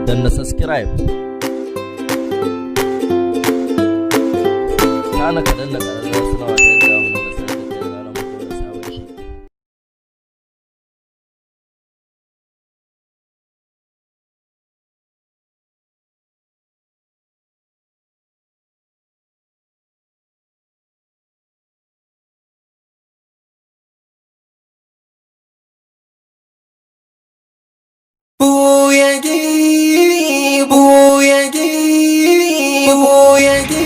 danna subscribe kana ka danna ƙararrawar sanarwa ta yadda mu da sanar da kai ranar mutuwar sabon shi. Buyagi, buyagi, buyagi.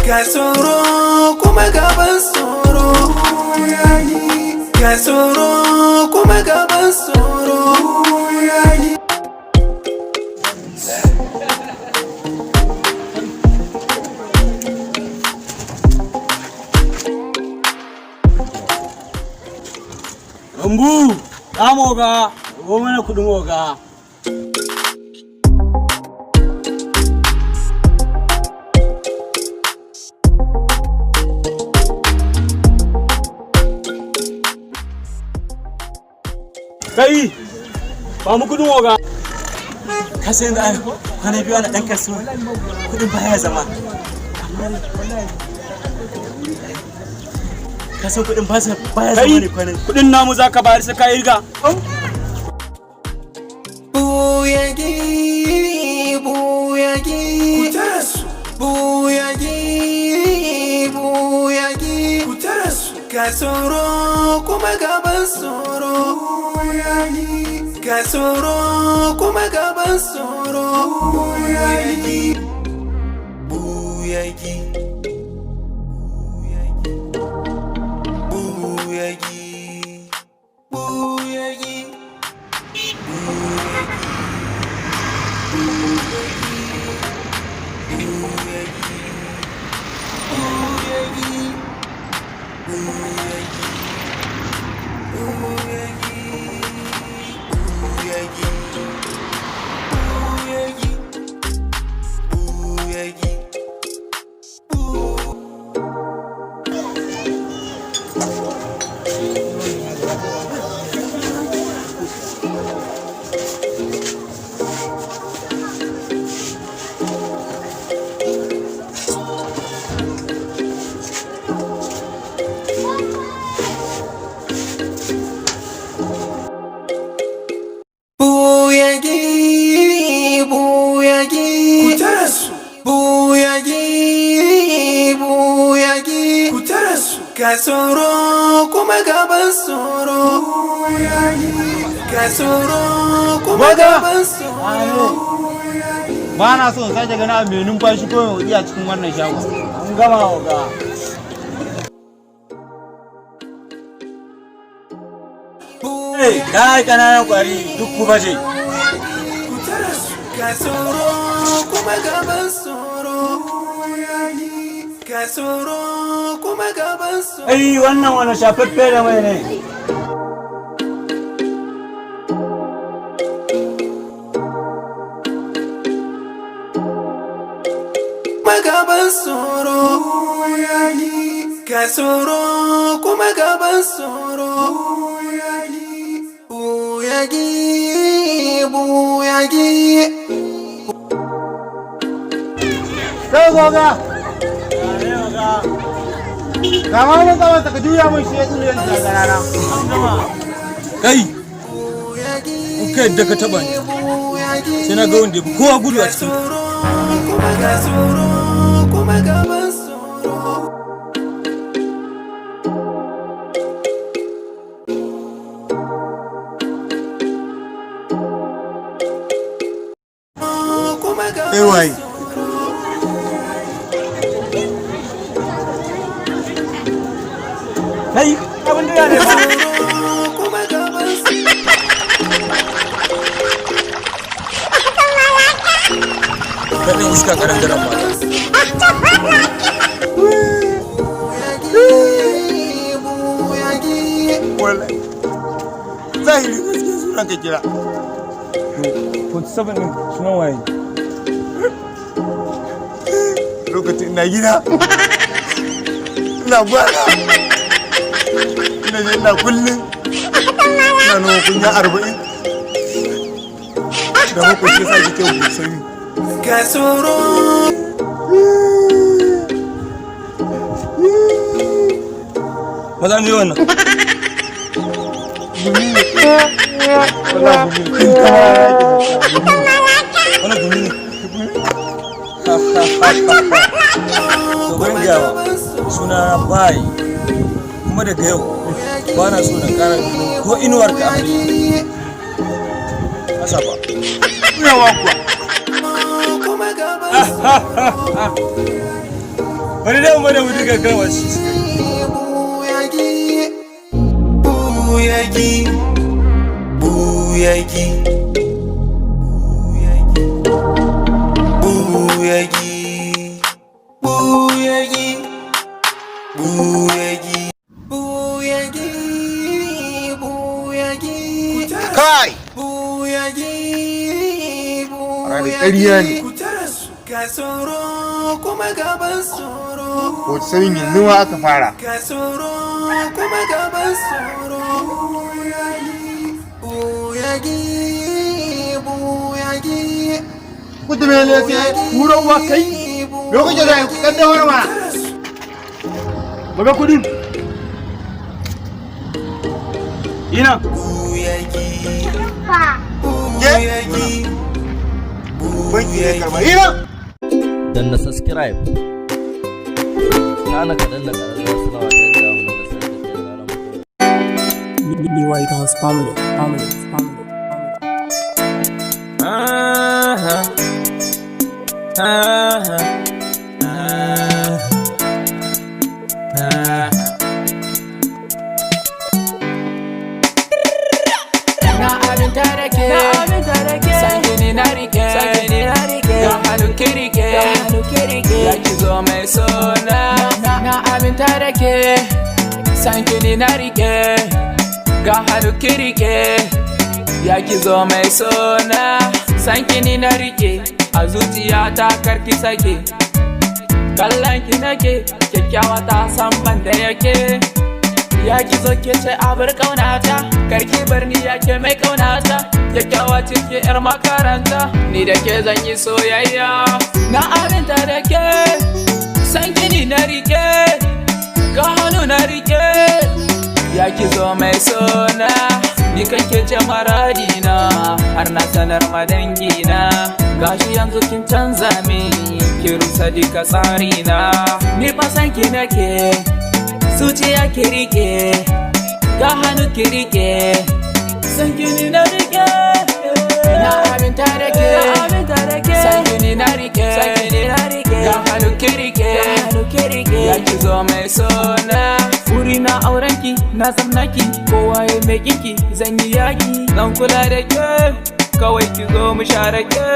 Gasoro kuma gaban soro, gasoro kuma gaban soro. Rambu, ɗan oga, ko mana kuɗin oga. Kai, ba mu kudin oga. Ka san da kwana biyu ana dan kasuwa. Kudin baya zama. Ka san kudin baya zama ne kwanan. Kudin namu zaka bayar sai ka irga. Buyagi, buyagi. Kutarasu. Buyagi, buyagi. Kutarasu. Gasoro kuma gaban soro. Gasoro kuma gaban soro. Buyagi, buyagi, buyagi, buyagi, gasoro kuma gaban soro. Gasoro kuma gaban soro. Ba na so in sake gani mai numfashi ko mai iya cikin wannan shago. An gama oga. Hey, kai kananan kwari duk ku baje. Gasoro kuma gaban soro. Gasoro kuma gaban soro. Ai wannan wani shafaffe da mai ne. Gaban soro. Gasoro kuma gaban soro. Buyagi, buyagi. Sai goga. Kama mun kawai ka juya mun shi ya tsire da garara. Kai. Kai da ka taba ni. Sai na ga wanda kowa gudu a cikin. Wai. Kai, abin da ya ne. Kaɗin iska ƙaran garan mata. Wallahi. Zahiri gaskiya sunan ka kira. 47 ɗin sunan waye. Lokacin ina gida. Ina bana. Ina kullum. Ina nuna kunya 40. Da makwai sa jike sani. Kasoro. Maza ne wannan. Wannan gumi ne. Gabarin gawa suna bayi kuma daga yau ba na so na kara ko inuwar ka a kasa ba. Yawa kuwa. Bari da mu da mu diga gawa shi. Buyagi. Buyagi. Buyagi. Buyagi. Buyagi. Buyagi. Buyagi. Kai. Buyagi. Rani ƙarya ne. Kasoro kuma gaban soro. Wata sabin yanzu ma aka fara. Kasoro kuma gaban soro. Buyagi. Buyagi. Kudu mai lafiya, wurin wa kai. Lokacin da ku kaddamar ma. Baga kudin. Ina. Buyagi. Buyagi. Banki ya karba. Ina. Danna subscribe. Kana ka danna ƙararrawar sanarwa ta yadda mu da sanar da kai ranar mutuwa. New White House family. Na aminta da ke, sanki na rike, ga hannu kirike, ya ki zo mai sona. Na aminta da ke, sanki na rike, ga hannu kirike, ya ki zo mai sona. Sanki na rike, a zuciyata karki sake, kallon ki nake, kyakkyawa ta san ban da yake. Ya ki zo ke ce abar kaunata, karki bar ni ya ke mai kaunata, kyakkyawa cike yar makaranta, ni da ke zan yi soyayya. Na aminta da ke, san gini na rike, ga hannu na rike, ya ki zo mai sona. Ni kan ke ce maradina, har na sanar madangina, gashi yanzu kin canza min, ki rusa duka tsarina. Ni fa san ki nake, zuciya ki rike, ga hannu ki rike, san gini na rike. Na aminta da ke, san gini na rike, ga hannu ki rike, ya ki zo mai sona. Wuri na aurenki, na zamnaki, kowa ya mai kinki, zan yi yaki, zan kula da ke, kawai ki zo mu share ke.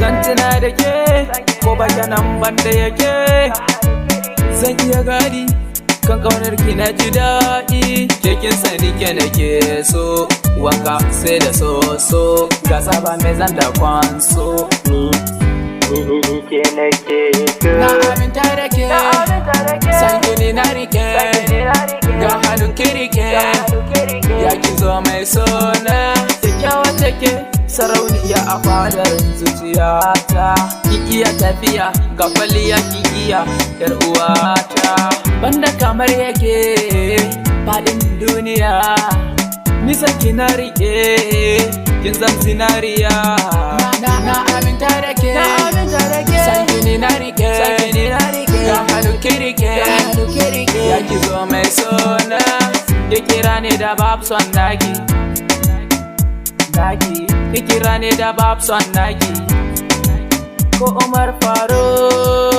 Zan tuna da ke, ko ba nan banda yake, zan iya gadi kan kaunar ki na ji daɗi. Ke kin sani ke nake so, wanka sai da so ga saba mai zan da kwanso. Ke nake so, na aminta da ke, san gini na rike, ga hannu ki rike, ya ki zo mai sona. Kyakkyawa take, sarauniya a fadar zuciyata. iya tafiya ga kwalliya ki iya yar uwata banda kamar yake fadin duniya nisan ki na rike kin zam zinariya na aminta da ke san ki na rike ga hannu kirike ya ki zo mai sona ya kira ne da bab son naki ya kira ne da bab son naki ko Umar Faruk